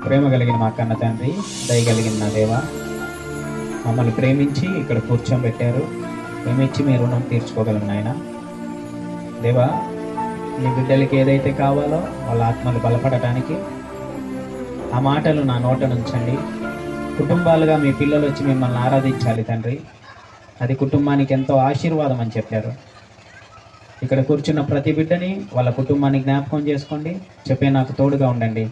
ప్రేమ కలిగిన మా కన్న తండ్రి, దయగలిగిన నా దేవ, మమ్మల్ని ప్రేమించి ఇక్కడ కూర్చోబెట్టారు. ప్రేమించి మీ రుణం తీర్చుకోగలను నాయన. దేవా, మీ బిడ్డలకి ఏదైతే కావాలో వాళ్ళ ఆత్మలు బలపడటానికి ఆ మాటలు నా నోట నుంచండి. కుటుంబాలుగా మీ పిల్లలు వచ్చి మిమ్మల్ని ఆరాధించాలి తండ్రి. అది కుటుంబానికి ఎంతో ఆశీర్వాదం అని చెప్పారు. ఇక్కడ కూర్చున్న ప్రతి బిడ్డని వాళ్ళ కుటుంబాన్ని జ్ఞాపకం చేసుకోండి. చెప్పే నాకు తోడుగా ఉండండి.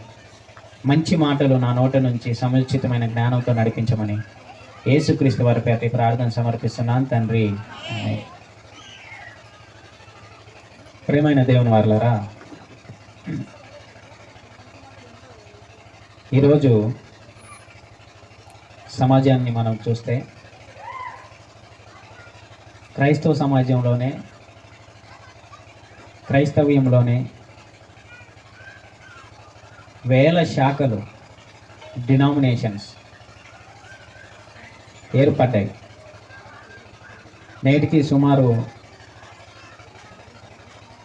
మంచి మాటలు నా నోట నుంచి సముచితమైన జ్ఞానంతో నడిపించమని యేసుక్రీస్తు వారి పేరిట ప్రార్థన సమర్పిస్తున్నాను తండ్రి. ప్రియమైన దేవుని వారలారా, ఈరోజు సమాజాన్ని మనం చూస్తే క్రైస్తవ సమాజంలోనే, క్రైస్తవ్యంలోనే వేల శాఖలు, డినామినేషన్స్ ఏర్పడ్డాయి. నేటికి సుమారు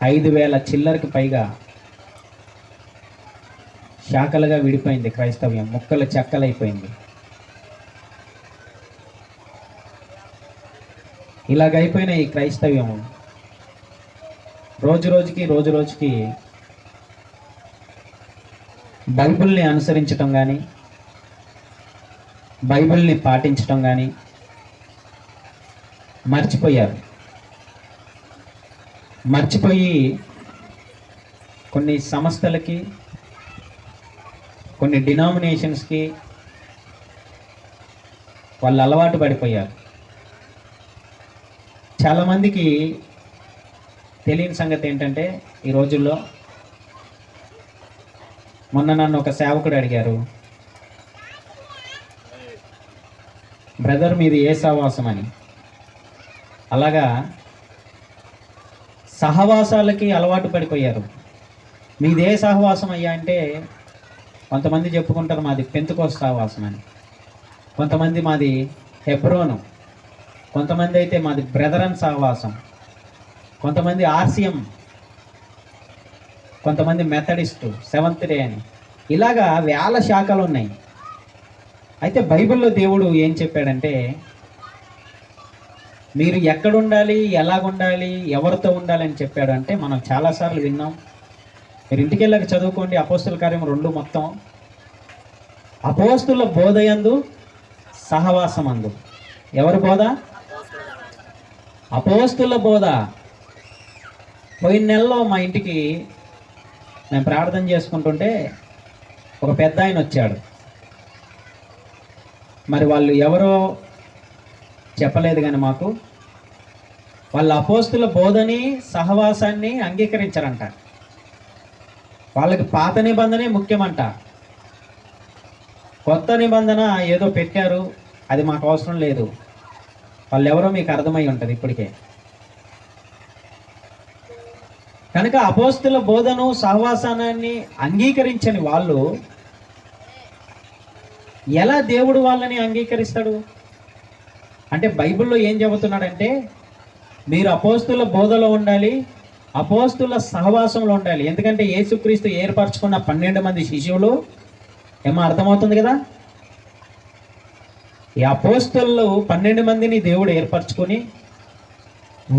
5,000 చిల్లరకి పైగా శాఖలుగా విడిపోయింది క్రైస్తవ్యం. ముక్కలు చెక్కలైపోయింది. ఇలాగైపోయిన ఈ క్రైస్తవ్యం రోజు రోజుకి బైబిల్ని అనుసరించటం కానీ, బైబిల్ని పాటించటం కానీ మర్చిపోయి కొన్ని సంస్థలకి, కొన్ని డినామినేషన్స్కి వాళ్ళు అలవాటు పడిపోయారు. చాలామందికి తెలియని సంగతి ఏంటంటే, ఈ రోజుల్లో మొన్న నన్ను ఒక సేవకుడు అడిగారు, బ్రదర్ మీది ఏ సహవాసం అని. అలాగా సహవాసాలకి అలవాటు పడిపోయారు. మీదే సహవాసం అయ్యా అంటే, కొంతమంది చెప్పుకుంటారు మాది పెంతుకోస్తు సహవాసం అని, కొంతమంది మాది హెబ్రోను, కొంతమంది అయితే మాది బ్రదరన్ సహవాసం, కొంతమంది ఆర్సిఎం, కొంతమంది మెథడిస్టు, సెవెంత్ డే అని. ఇలాగా వేల శాఖలు ఉన్నాయి. అయితే బైబిల్లో దేవుడు ఏం చెప్పాడంటే, మీరు ఎక్కడుండాలి, ఎలాగుండాలి, ఎవరితో ఉండాలి అని చెప్పాడు. అంటే మనం చాలాసార్లు విన్నాం. మీరు ఇంటికి వెళ్ళాక చదువుకోండి, అపోస్తుల కార్యం 2 మొత్తం. అపోస్తుల బోధయందు, సహవాసమందు. ఎవరి బోధ? అపోస్తుల బోధ. పోయిన నెలలో మా ఇంటికి నేను ప్రార్థన చేసుకుంటుంటే ఒక పెద్ద ఆయన వచ్చాడు. మరి వాళ్ళు ఎవరో చెప్పలేదు, కానీ మాకు వాళ్ళ అపోస్తుల బోధని, సహవాసాన్ని అంగీకరించారంట. వాళ్ళకి పాత నిబంధనే ముఖ్యమంట. కొత్త నిబంధన ఏదో పెట్టారు, అది మాకు అవసరం లేదు. వాళ్ళు ఎవరో మీకు అర్థమై ఉంటుంది ఇప్పటికే. కనుక అపోస్తుల బోధను, సహవాసాన్ని అంగీకరించని వాళ్ళు ఎలా దేవుడు వాళ్ళని అంగీకరిస్తాడు? అంటే బైబిల్లో ఏం చెబుతున్నాడంటే, మీరు అపోస్తుల బోధలో ఉండాలి, అపోస్తుల సహవాసంలో ఉండాలి. ఎందుకంటే యేసుక్రీస్తు ఏర్పరచుకున్న 12 మంది శిష్యులు, ఏమో అర్థమవుతుంది కదా. ఈ అపోస్తులు 12 మందిని దేవుడు ఏర్పరచుకొని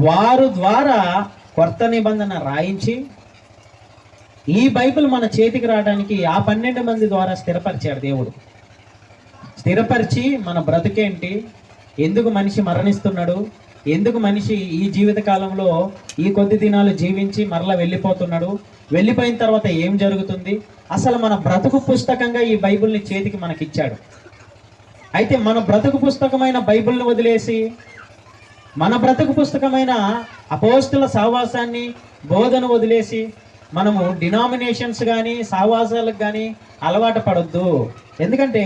వారు ద్వారా కొత్త నిబంధన రాయించి ఈ బైబిల్ మన చేతికి రావడానికి ఆ 12 మంది ద్వారా స్థిరపరిచాడు దేవుడు. స్థిరపరిచి మన బ్రతుకేంటి, ఎందుకు మనిషి మరణిస్తున్నాడు, ఎందుకు మనిషి ఈ జీవిత కాలంలో ఈ కొద్ది దినాలు జీవించి మరలా వెళ్ళిపోతున్నాడు, వెళ్ళిపోయిన తర్వాత ఏం జరుగుతుంది, అసలు మన బ్రతుకు పుస్తకంగా ఈ బైబిల్ని చేతికి మనకిచ్చాడు. అయితే మన బ్రతుకు పుస్తకమైన బైబిల్ని వదిలేసి, మన బ్రతుకు పుస్తకమైన అపోస్తుల సహవాసాన్ని, బోధను వదిలేసి మనము డినామినేషన్స్ కానీ, సహవాసాలకు కానీ అలవాటు పడొద్దు. ఎందుకంటే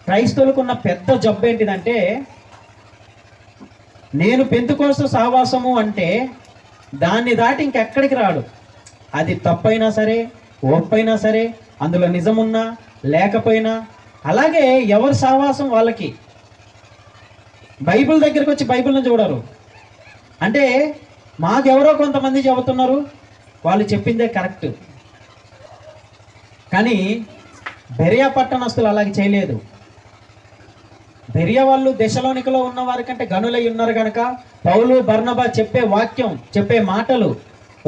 క్రైస్తవులకు ఉన్న పెద్ద జబ్బు ఏంటిదంటే, నేను పెంతుకోస్తు సహవాసము అంటే దాన్ని దాటి ఇంకెక్కడికి రాడు. అది తప్పైనా సరే, ఒప్పైనా సరే, అందులో నిజమున్నా లేకపోయినా, అలాగే ఎవరి సహవాసం వాళ్ళకి. బైబిల్ దగ్గరికి వచ్చి బైబిల్ని చూడరు. అంటే మాకెవరో కొంతమంది చెబుతున్నారు, వాళ్ళు చెప్పిందే కరెక్ట్. కానీ బెరియా పట్టణస్తులు అలాగే చేయలేదు. బెరియా వాళ్ళు దెసలోనికలో ఉన్న వారి కంటే గనులై ఉన్నారు కనుక పౌలు బర్నబా చెప్పే వాక్యం, చెప్పే మాటలు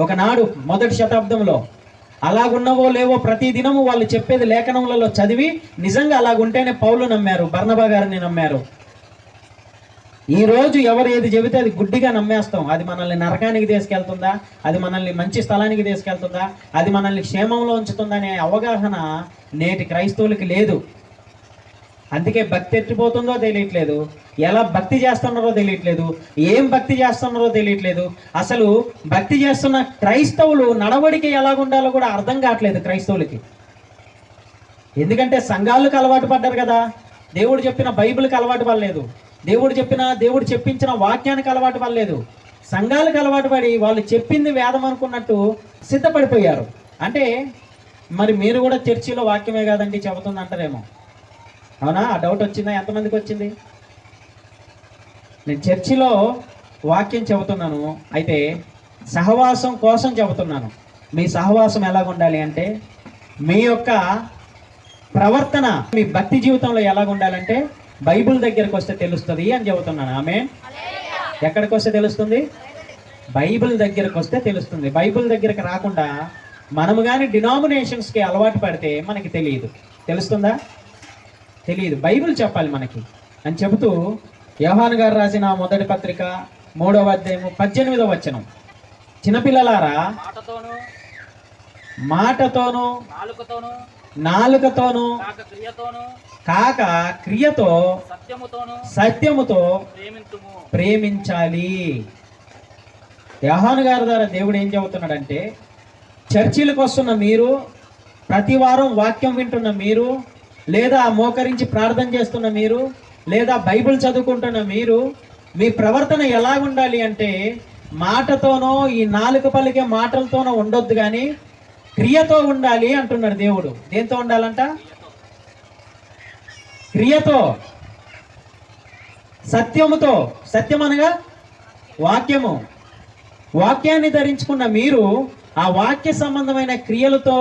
ఒకనాడు మొదటి శతాబ్దంలో అలాగున్నవో లేవో ప్రతి దినము వాళ్ళు చెప్పేది లేఖనములలో చదివి నిజంగా అలాగుంటేనే పౌలు నమ్మారు, బర్నబా గారిని నమ్మారు. ఈ రోజు ఎవరు ఏది చెబితే అది గుడ్డిగా నమ్మేస్తాం. అది మనల్ని నరకానికి తీసుకెళ్తుందా, అది మనల్ని మంచి స్థలానికి తీసుకెళ్తుందా, అది మనల్ని క్షేమంలో ఉంచుతుందా అనే అవగాహన నేటి క్రైస్తవులకి లేదు. అందుకే భక్తి ఎట్టిపోతుందో తెలియట్లేదు, ఎలా భక్తి చేస్తున్నారో తెలియట్లేదు, ఏం భక్తి చేస్తున్నారో తెలియట్లేదు. అసలు భక్తి చేస్తున్న క్రైస్తవులు నడవడికి ఎలాగుండాలో కూడా అర్థం కావట్లేదు క్రైస్తవులకి. ఎందుకంటే సంఘాలకు అలవాటు పడ్డారు కదా, దేవుడు చెప్పిన బైబిల్కి అలవాటు పడలేదు, దేవుడు చెప్పించిన వాక్యానికి అలవాటు పడలేదు. సంఘాలకు అలవాటు పడి వాళ్ళు చెప్పింది వేదం అనుకున్నట్టు సిద్ధపడిపోయారు. అంటే మరి మీరు కూడా చర్చిలో వాక్యమే కాదండి చెబుతుంది అంటారేమో. అవునా? ఆ డౌట్ వచ్చిందా? ఎంతమందికి వచ్చింది? నేను చర్చిలో వాక్యం చెబుతున్నాను, అయితే సహవాసం కోసం చెబుతున్నాను. మీ సహవాసం ఎలాగ ఉండాలి అంటే, మీ యొక్క ప్రవర్తన, మీ భక్తి జీవితంలో ఎలాగ ఉండాలంటే బైబిల్ దగ్గరకు వస్తే తెలుస్తుంది అని చెబుతున్నాను. ఆమేన్. ఎక్కడికి వస్తే తెలుస్తుంది? బైబిల్ దగ్గరకు వస్తే తెలుస్తుంది. బైబిల్ దగ్గరకు రాకుండా మనము కానీ డినామినేషన్స్కి అలవాటు పడితే మనకి తెలియదు. తెలుస్తుందా? తెలియదు. బైబిల్ చెప్పాలి మనకి అని చెబుతూ యోహాను గారు రాసిన మొదటి పత్రిక 3వ అధ్యాయము 18వ వచనం, చిన్నపిల్లలారా మాటతోనూ నాలుకతోనూ కాక క్రియతో సత్యముతో ప్రేమించాలి. యోహాను గారి ద్వారా దేవుడు ఏం చెబుతున్నాడంటే, చర్చిలకు వస్తున్న మీరు, ప్రతి వారం వాక్యం వింటున్న మీరు, లేదా మోకరించి ప్రార్థన చేస్తున్న మీరు, లేదా బైబిల్ చదువుకుంటున్న మీరు, మీ ప్రవర్తన ఎలా ఉండాలి అంటే మాటతోనో ఈ నాలుక పలికే మాటలతోనో ఉండొద్దు కానీ క్రియతో ఉండాలి అంటున్నాడు దేవుడు. దేంతో ఉండాలంట? క్రియతో, సత్యముతో. సత్యం అనగా వాక్యము. వాక్యాన్ని ధరించుకున్న మీరు ఆ వాక్య సంబంధమైన క్రియలతో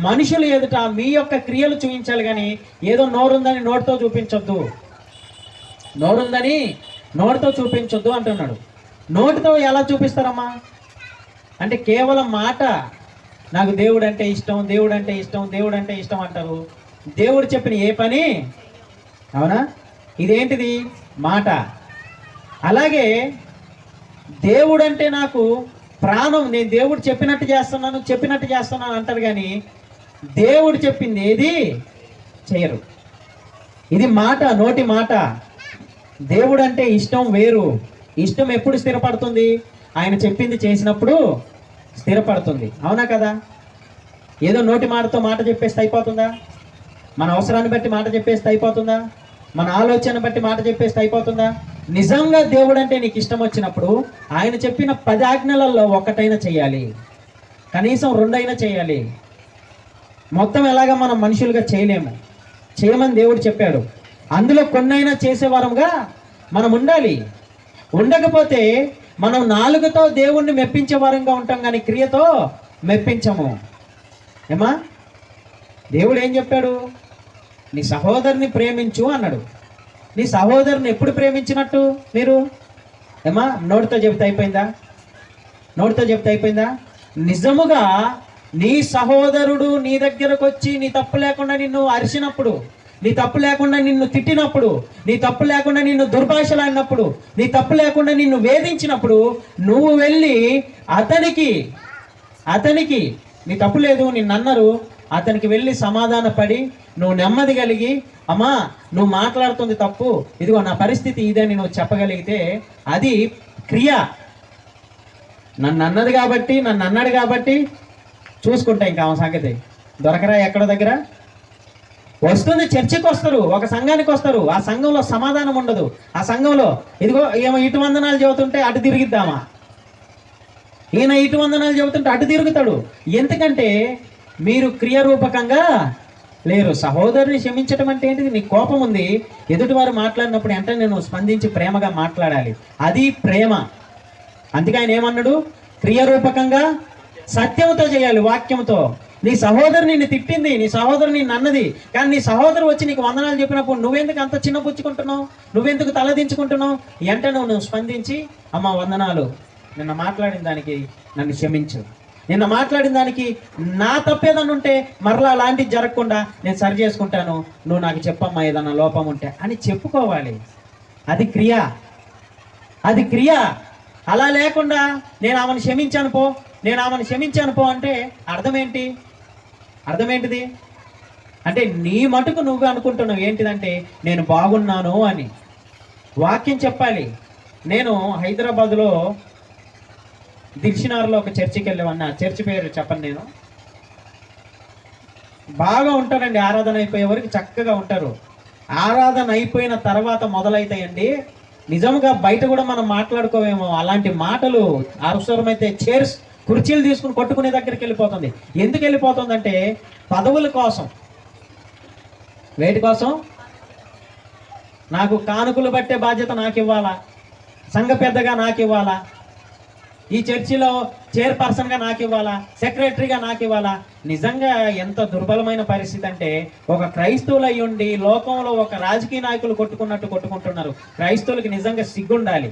మనుషులు ఎదుట మీ యొక్క క్రియలు చూపించాలి కానీ ఏదో నోరుందని నోటితో చూపించొద్దు. నోరుందని నోటితో చూపించొద్దు అంటున్నాడు. నోటితో ఎలా చూపిస్తారమ్మా అంటే కేవలం మాట, నాకు దేవుడు అంటే ఇష్టం, దేవుడు అంటే ఇష్టం, దేవుడు అంటే ఇష్టం అంటారు. దేవుడు చెప్పిన ఏ పని, అవునా, ఇదేంటిది? మాట. అలాగే దేవుడు అంటే నాకు ప్రాణం, నేను దేవుడు చెప్పినట్టు చేస్తున్నాను అంటారు కానీ దేవుడు చెప్పింది ఏది చేయరు. ఇది మాట, నోటి మాట. దేవుడు అంటే ఇష్టం వేరు. ఇష్టం ఎప్పుడు స్థిరపడుతుంది? ఆయన చెప్పింది చేసినప్పుడు స్థిరపడుతుంది. అవునా కదా? ఏదో నోటి మాటతో మాట చెప్పేస్తే అయిపోతుందా? మన అవసరాన్ని బట్టి మాట చెప్పేస్తే అయిపోతుందా? మన ఆలోచన బట్టి మాట చెప్పేస్తే అయిపోతుందా? నిజంగా దేవుడు అంటే నీకు ఇష్టం వచ్చినప్పుడు ఆయన చెప్పిన 10 ఆజ్ఞలలో ఒకటైనా చేయాలి, కనీసం 2 అయినా చేయాలి. మొత్తం ఎలాగా మనం మనుషులుగా చేయలేము, చేయమని దేవుడు చెప్పాడు. అందులో కొన్నైనా చేసేవారంగా మనం ఉండాలి. ఉండకపోతే మనం నాలుగుతో దేవుణ్ణి మెప్పించే వారంగా ఉంటాం కానీ క్రియతో మెప్పించము. ఏమా? దేవుడు ఏం చెప్పాడు? నీ సహోదరుని ప్రేమించు అన్నాడు. నీ సహోదరుని ఎప్పుడు ప్రేమించినట్టు మీరు? ఏమా? నోటితో చెబితే అయిపోయిందా? నోటితో చెబితే అయిపోయిందా? నిజముగా నీ సహోదరుడు నీ దగ్గరకు వచ్చి నీ తప్పు లేకుండా నిన్ను అరిచినప్పుడు, నీ తప్పు లేకుండా నిన్ను తిట్టినప్పుడు, నీ తప్పు లేకుండా నిన్ను దుర్భాషలాడినప్పుడు, నీ తప్పు లేకుండా నిన్ను వేధించినప్పుడు నువ్వు వెళ్ళి అతనికి నీ తప్పు లేదు, నిన్ను అన్నారు, అతనికి వెళ్ళి సమాధాన పడి నువ్వు నెమ్మది కలిగి, అమ్మా నువ్వు మాట్లాడుతుంది తప్పు, ఇదిగో నా పరిస్థితి ఇదని నువ్వు చెప్పగలిగితే అది క్రియ. నన్ను అన్నాడు కాబట్టి చూసుకుంటా ఇంకా ఆమె సంగతి. దొరకరా ఎక్కడో దగ్గర వస్తుంది, చర్చికి వస్తారు, ఒక సంఘానికి వస్తారు, ఆ సంఘంలో సమాధానం ఉండదు. ఆ సంఘంలో ఇదిగో ఏమో ఇటు వందనాలు చెబుతుంటే అటు తిరిగిద్దామా, ఈయన ఇటు వందనాలు చెబుతుంటే అటు తిరుగుతాడు. ఎందుకంటే మీరు క్రియారూపకంగా లేరు. సహోదరుని క్షమించడం అంటే ఏంటిది? నీ కోపం ఉంది, ఎదుటివారు మాట్లాడినప్పుడు వెంటనే నేను స్పందించి ప్రేమగా మాట్లాడాలి, అది ప్రేమ. అందుకే ఆయన ఏమన్నాడు? క్రియారూపకంగా సత్యంతో చేయాలి, వాక్యంతో. నీ సహోదరు నిన్ను తిట్టింది, నీ సహోదరు నిన్ను అన్నది, కానీ నీ సహోదరు వచ్చి నీకు వందనాలు చెప్పినప్పుడు నువ్వెందుకు అంత చిన్నపుచ్చుకుంటున్నావు, నువ్వెందుకు తలదించుకుంటున్నావు? వెంటనే నువ్వు స్పందించి, అమ్మ వందనాలు, నిన్న మాట్లాడిన దానికి నన్ను క్షమించు, నిన్న మాట్లాడిన దానికి నా తప్పేదన్నా ఉంటే మరలా అలాంటివి జరగకుండా నేను సరి చేసుకుంటాను, నువ్వు నాకు చెప్పమ్మా ఏదన్నా లోపం ఉంటే అని చెప్పుకోవాలి. అది క్రియ, అది క్రియ. అలా లేకుండా నేను ఆమెను క్షమించాను పో, నేను ఆమెను క్షమించాను పో అంటే అర్థమేంటి? అర్థమేంటిది అంటే నీ మటుకు నువ్వు అనుకుంటున్నావు ఏంటిదంటే నేను బాగున్నాను అని. వాక్యం చెప్పాలి. నేను హైదరాబాద్లో దిల్షినార్లో ఒక చర్చికి వెళ్ళామన్న, చర్చి పేరు చెప్పను నేను. బాగా ఉంటారండి, ఆరాధన అయిపోయే వరకు చక్కగా ఉంటారు. ఆరాధన అయిపోయిన తర్వాత మొదలైతాయండి నిజంగా బయట కూడా మనం మాట్లాడుకోవేమో అలాంటి మాటలు. అవసరమైతే చైర్స్, కుర్చీలు తీసుకుని కొట్టుకునే దగ్గరికి వెళ్ళిపోతుంది. ఎందుకు వెళ్ళిపోతుందంటే పదవుల కోసం. వేటి కోసం? నాకు కానుకలు పట్టే బాధ్యత నాకు ఇవ్వాలా, సంఘ పెద్దగా నాకు ఇవ్వాలా, ఈ చర్చిలో చైర్పర్సన్గా నాకు ఇవ్వాలా, సెక్రటరీగా నాకు ఇవ్వాలా. నిజంగా ఎంత దుర్బలమైన పరిస్థితి అంటే ఒక క్రైస్తవులు అయ్యుండి లోకంలో ఒక రాజకీయ నాయకులు కొట్టుకున్నట్టు కొట్టుకుంటున్నారు. క్రైస్తవులకి నిజంగా సిగ్గుండాలి.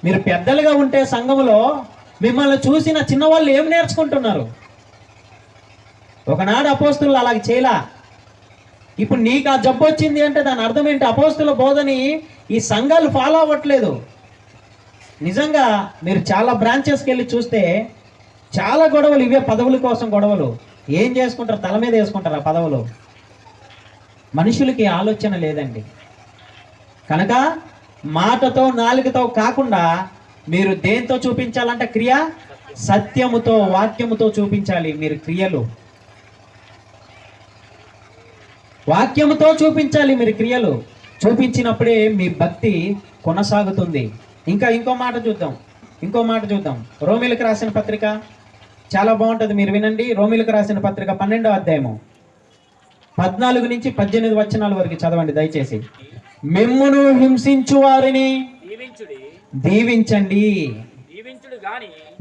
మీరు పెద్దలుగా ఉంటే సంఘములో మిమ్మల్ని చూసిన చిన్నవాళ్ళు ఏం నేర్చుకుంటున్నారు? ఒకనాడు అపోస్తులు అలాగ చేయలా. ఇప్పుడు నీకు ఆ జబ్బు వచ్చింది అంటే దాని అర్థం ఏంటి? అపోస్తుల బోధని ఈ సంఘాలు ఫాలో అవ్వట్లేదు. నిజంగా మీరు చాలా బ్రాంచెస్కి వెళ్ళి చూస్తే చాలా గొడవలు ఇవే, పదవుల కోసం గొడవలు. ఏం చేసుకుంటారు? తల మీద వేసుకుంటారు ఆ పదవులు. మనుషులకి ఆలోచన లేదండి. కనుక మాటతో నాలుకతో కాకుండా మీరు దేంతో చూపించాలంటే క్రియ, సత్యముతో, వాక్యముతో చూపించాలి. మీరు క్రియలు వాక్యముతో చూపించాలి. మీరు క్రియలు చూపించినప్పుడే మీ భక్తి కొనసాగుతుంది. ఇంకో మాట చూద్దాం. రోమీలకు రాసిన పత్రిక చాలా బాగుంటుంది, మీరు వినండి. రోమీలకు రాసిన పత్రిక 12వ అధ్యాయము 14 నుంచి 18 వచనాల వరకు చదవండి దయచేసి. మిమ్మును హింసించు వారిని దీవించండి,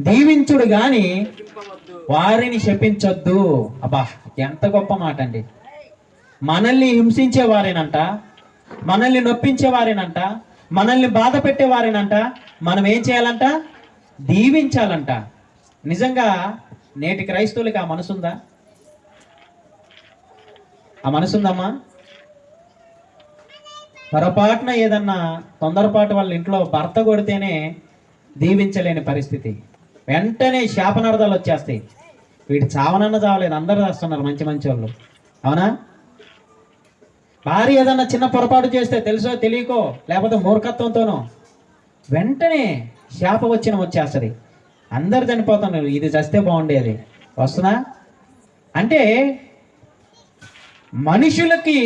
దీవించుడు గాని వారిని శపించొద్దు. అబ్బా, ఎంత గొప్ప మాట అండి. మనల్ని హింసించే వారేనంట, మనల్ని నొప్పించే వారేనంట, మనల్ని బాధ పెట్టేవారేనంట మనం ఏం చేయాలంట? దీవించాలంట. నిజంగా నేటి క్రైస్తవులకి ఆ మనసుందా? ఆ మనసుందమ్మా? పొరపాటున ఏదన్నా తొందరపాటు వాళ్ళ ఇంట్లో భర్త కొడితేనే దీవించలేని పరిస్థితి. వెంటనే శాపనార్థాలు వచ్చేస్తాయి. వీడు చావనన్న చావలేదు, అందరూ చేస్తున్నారు మంచి మంచి వాళ్ళు. అవునా? భార్య ఏదన్నా చిన్న పొరపాటు చేస్తే తెలుసో తెలియకో లేకపోతే మూర్ఖత్వంతోనో వెంటనే శాపవచనం వచ్చేస్తుంది. అందరు చనిపోతున్నారు, ఇది చస్తే బాగుండేది. వస్తుందా? అంటే మనుషులకి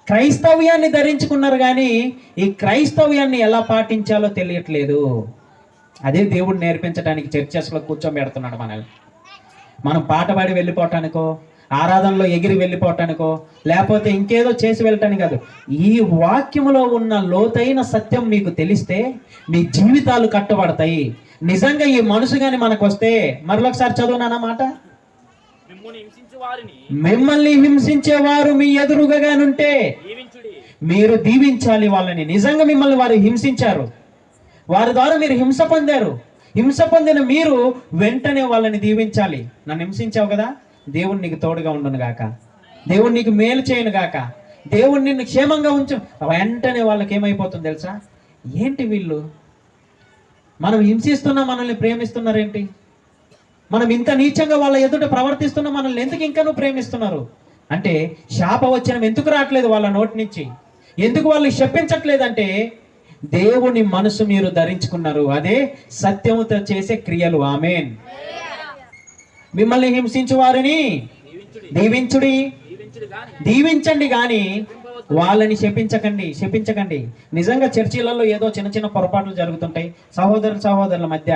క్రైస్తవ్యాన్ని ధరించుకున్నారు కానీ ఈ క్రైస్తవ్యాన్ని ఎలా పాటించాలో తెలియట్లేదు. అదే దేవుడు నేర్పించడానికి చర్చెస్లో కూర్చోబెడుతున్నాడు మనల్ని. మనం పాట పాడి వెళ్ళిపోవటానికో, ఆరాధనలో ఎగిరి వెళ్ళిపోవటానికో, లేకపోతే ఇంకేదో చేసి వెళ్ళటానికి కాదు. ఈ వాక్యములో ఉన్న లోతైన సత్యం మీకు తెలిస్తే మీ జీవితాలు కట్టబడతాయి. నిజంగా ఈ మనసు కానీ మనకు వస్తే, మరొకసారి చదువునానమాట, మిమ్మల్ని హింసించేవారు మీ ఎదురుగానుంటే మీరు దీవించాలి వాళ్ళని. నిజంగా మిమ్మల్ని వారు హింసించారు, వారి ద్వారా మీరు హింస పొందారు. హింస పొందిన మీరు వెంటనే వాళ్ళని దీవించాలి. నన్ను హింసించావు కదా, దేవుడు నీకు తోడుగా ఉండును గాక, దేవుడు నీకు మేలు చేయను గాక, దేవుడు నిన్ను క్షేమంగా ఉంచు. వెంటనే వాళ్ళకి ఏమైపోతుంది తెలుసా? ఏంటి వీళ్ళు మనం హింసిస్తున్నా మనల్ని ప్రేమిస్తున్నారేంటి? మనం ఇంత నీచంగా వాళ్ళ ఎదుట ప్రవర్తిస్తున్నా మనల్ని ఎందుకు ఇంకా నువ్వు ప్రేమిస్తున్నారు అంటే శాపవచనం ఎందుకు రావట్లేదు వాళ్ళ నోటి నుంచి? ఎందుకు వాళ్ళు శపించట్లేదంటే దేవుని మనసు మీరు ధరించుకున్నారు. అదే సత్యముతో చేసే క్రియలు. ఆమేన్. మిమ్మల్ని హింసించు వారిని దీవించండి కానీ వాళ్ళని శపించకండి. నిజంగా చర్చిలలో ఏదో చిన్న చిన్న పొరపాట్లు జరుగుతుంటాయి సహోదరుల మధ్య.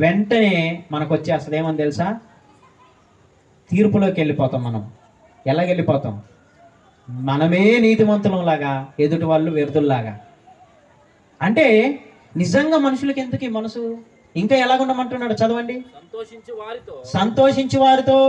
వెంటనే మనకు వచ్చేస్తుంది ఏమని తెలుసా? తీర్పులోకి వెళ్ళిపోతాం. మనం ఎలాగెళ్ళిపోతాం? మనమే నీతిమంతులంలాగా, ఎదుటి వాళ్ళు వ్యర్థుల్లాగా. అంటే నిజంగా మనుషులకి ఎందుకు ఈ మనసు? ఇంకా ఎలాగుండమంటున్నాడు చదవండి. సంతోషించి వారితో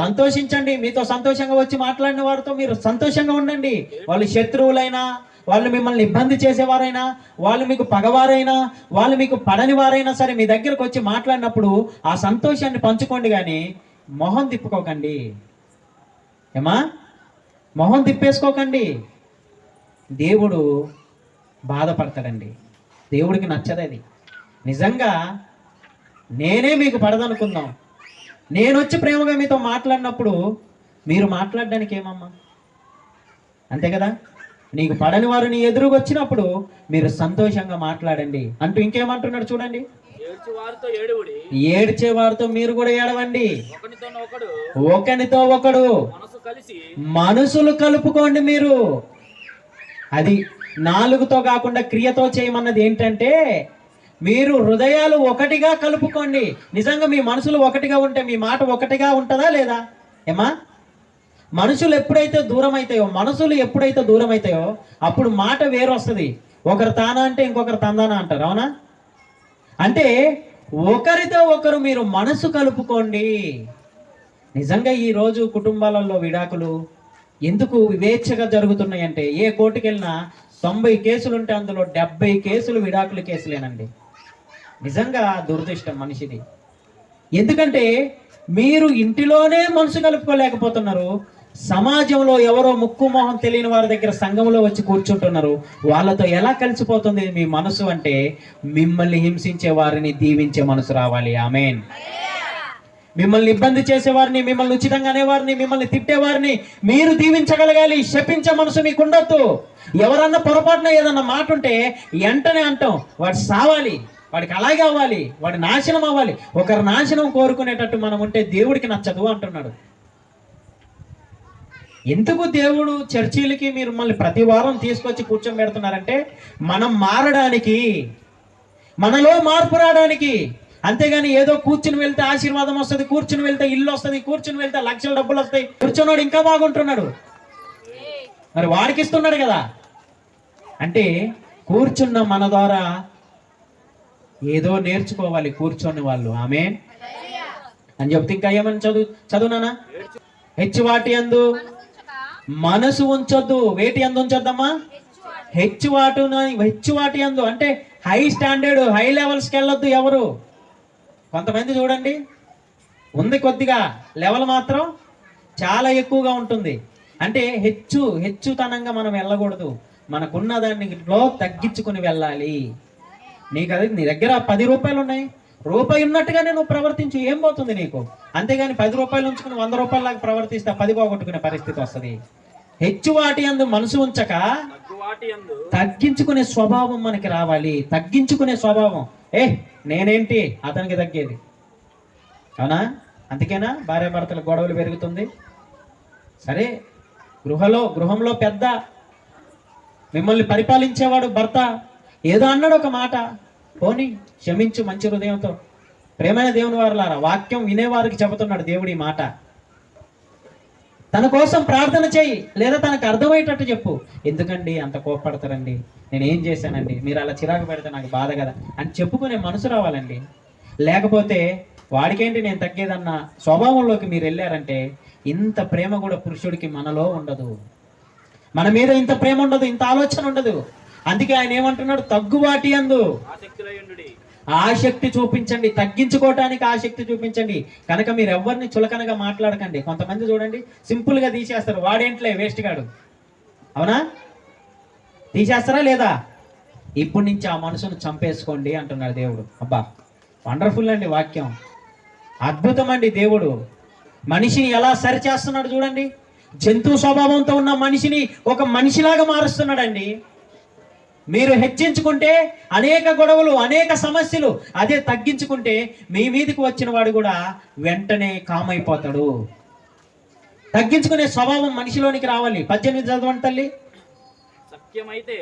సంతోషించండి. మీతో సంతోషంగా వచ్చి మాట్లాడిన వారితో మీరు సంతోషంగా ఉండండి. వాళ్ళు శత్రువులైనా, వాళ్ళు మిమ్మల్ని ఇబ్బంది చేసేవారైనా, వాళ్ళు మీకు పగవారైనా, వాళ్ళు మీకు పడని వారైనా సరే మీ దగ్గరకు వచ్చి మాట్లాడినప్పుడు ఆ సంతోషాన్ని పంచుకోండి, కానీ మొహం తిప్పుకోకండి. ఏమా, మొహం తిప్పేసుకోకండి. దేవుడు బాధపడతాడండి. దేవుడికి నచ్చదు అది. నిజంగా నేనే మీకు పడదనుకుందాం, నేను వచ్చి ప్రేమగా మీతో మాట్లాడినప్పుడు మీరు మాట్లాడడానికి ఏమమ్మా, అంతే కదా. నీకు పడని వారు నీ ఎదురుగా వచ్చినప్పుడు మీరు సంతోషంగా మాట్లాడండి అంటూ ఇంకేమంటున్నాడు చూడండి. ఏడ్చే వారితో మీరు కూడా ఏడవండి. ఒకనితో ఒకడు మనసులు కలుపుకోండి. మీరు అది నాలుగుతో కాకుండా క్రియతో చేయమన్నది ఏంటంటే, మీరు హృదయాలు ఒకటిగా కలుపుకోండి. నిజంగా మీ మనసులు ఒకటిగా ఉంటే మీ మాట ఒకటిగా ఉంటుందా లేదా? ఏమా, మనసులు ఎప్పుడైతే దూరం అవుతాయో అప్పుడు మాట వేరు వస్తుంది. ఒకరు తానా అంటే ఇంకొకరు తందానా అంటారు, అవునా? అంటే ఒకరితో ఒకరు మీరు మనసు కలుపుకోండి. నిజంగా ఈరోజు కుటుంబాలలో విడాకులు ఎందుకు వివేచ్ఛగా జరుగుతున్నాయంటే, ఏ కోర్టుకి వెళ్ళినా 90 కేసులు ఉంటే అందులో 70 కేసులు విడాకుల కేసులేనండి. నిజంగా దురదృష్టం మనిషిది. ఎందుకంటే మీరు ఇంటిలోనే మనసు కలుపుకోలేకపోతున్నారు, సమాజంలో ఎవరో ముక్కు మొహం తెలియని వారి దగ్గర సంఘంలో వచ్చి కూర్చుంటున్నారు. వాళ్ళతో ఎలా కలిసిపోతుంది మీ మనసు అంటే, మిమ్మల్ని హింసించే వారిని దీవించే మనసు రావాలి. ఆమేన్. మిమ్మల్ని ఇబ్బంది చేసేవారిని, మిమ్మల్ని ఉచితంగా అనేవారిని, మిమ్మల్ని తిట్టేవారిని మీరు దీవించగలగాలి. శపించే మనసు మీకు ఉండొద్దు. ఎవరన్నా పొరపాటున ఏదన్నా మాట ఉంటే వెంటనే అంటాం, వాడు సావాలి, వాడికి అలాగే అవ్వాలి, వాడి నాశనం అవ్వాలి. ఒకరి నాశనం కోరుకునేటట్టు మనం ఉంటే దేవుడికి నచ్చదు అంటున్నాడు. ఎందుకు దేవుడు చర్చీలకి మీరు మళ్ళీ ప్రతి వారం తీసుకొచ్చి కూర్చోబెడుతున్నారంటే, మనం మారడానికి, మనలో మార్పు రావడానికి. అంతేగాని ఏదో కూర్చుని వెళ్తే ఆశీర్వాదం వస్తుంది, కూర్చుని వెళ్తే ఇల్లు వస్తుంది, కూర్చుని వెళ్తే లక్షల డబ్బులు వస్తాయి, కూర్చున్నాడు ఇంకా బాగుంటున్నాడు, మరి వాడికి ఇస్తున్నాడు కదా. అంటే కూర్చున్న మన ద్వారా ఏదో నేర్చుకోవాలి కూర్చొని వాళ్ళు. ఆమేన్ అని చెప్తే ఇంకా ఏమని చదువునానా? హెచ్చువాటి యందు మనసు ఉంచొద్దు. వేటి యందు ఉంచొద్దమ్మా? హెచ్చువాటి యందు అంటే హై స్టాండర్డ్, హై లెవెల్స్కి వెళ్ళొద్దు ఎవరు. కొంతమంది చూడండి, ఉంది కొద్దిగా, లెవెల్ మాత్రం చాలా ఎక్కువగా ఉంటుంది. అంటే హెచ్చుతనంగా మనం వెళ్ళకూడదు. మనకున్న దానిలో తగ్గించుకుని వెళ్ళాలి. నీకు అది, నీ దగ్గర 10 రూపాయలు ఉన్నాయి, రూపాయి ఉన్నట్టుగానే నువ్వు ప్రవర్తించు, ఏం పోతుంది నీకు? అంతేగాని 10 రూపాయలు ఉంచుకుని 100 రూపాయలాగా ప్రవర్తిస్తే 10 పోగొట్టుకునే పరిస్థితి వస్తుంది. హెచ్చువాటి యందు మనసు ఉంచక తగ్గించుకునే స్వభావం మనకి రావాలి. తగ్గించుకునే స్వభావం. నేనేంటి అతనికి తగ్గేది, అవునా? అందుకేనా భార్యాభర్తల గొడవలు పెరుగుతుంది. సరే, గృహంలో పెద్ద, మిమ్మల్ని పరిపాలించేవాడు భర్త ఏదో అన్నాడు ఒక మాట, పోనీ క్షమించు మంచి హృదయంతో. ప్రేమైన దేవుని వారలారా, వాక్యం వినేవారికి చెబుతున్నాడు దేవుడి మాట. తన కోసం ప్రార్థన చేయి, లేదా తనకు అర్థమయ్యేటట్టు చెప్పు. ఎందుకండి అంత కోపడతారండి, నేనేం చేశానండి, మీరు అలా చిరాకు పెడితే నాకు బాధ కదా అని చెప్పుకునే మనసు రావాలండి. లేకపోతే వాడికేంటి నేను తగ్గేదన్న స్వభావంలోకి మీరు వెళ్ళారంటే, ఇంత ప్రేమ కూడా పురుషుడికి మనలో ఉండదు, మన మీద ఇంత ప్రేమ ఉండదు, ఇంత ఆలోచన ఉండదు. అందుకే ఆయన ఏమంటున్నాడు? తగ్గువాటి యందు ఆసక్తి చూపించండి, తగ్గించుకోవటానికి ఆసక్తి చూపించండి. కనుక మీరు ఎవరిని చులకనగా మాట్లాడకండి. కొంతమంది చూడండి, సింపుల్ గా తీసేస్తారు, వాడేంట్లే వేస్ట్ గాడు, అవునా? తీసేస్తారా లేదా? ఇప్పటి నుంచి ఆ మనసును చంపేసుకోండి అంటున్నాడు దేవుడు. అబ్బా, వండర్ఫుల్ అండి వాక్యం, అద్భుతం అండి. దేవుడు మనిషిని ఎలా సరిచేస్తున్నాడు చూడండి. జంతు స్వభావంతో ఉన్న మనిషిని ఒక మనిషిలాగా మారుస్తున్నాడండి. మీరు హెచ్చించుకుంటే అనేక గొడవలు, అనేక సమస్యలు. అదే తగ్గించుకుంటే మీ మీదకి వచ్చిన వాడు కూడా వెంటనే కామైపోతాడు. తగ్గించుకునే స్వభావం మనిషిలోనికి రావాలి. 18 చదవండి తల్లి. సత్యమైతే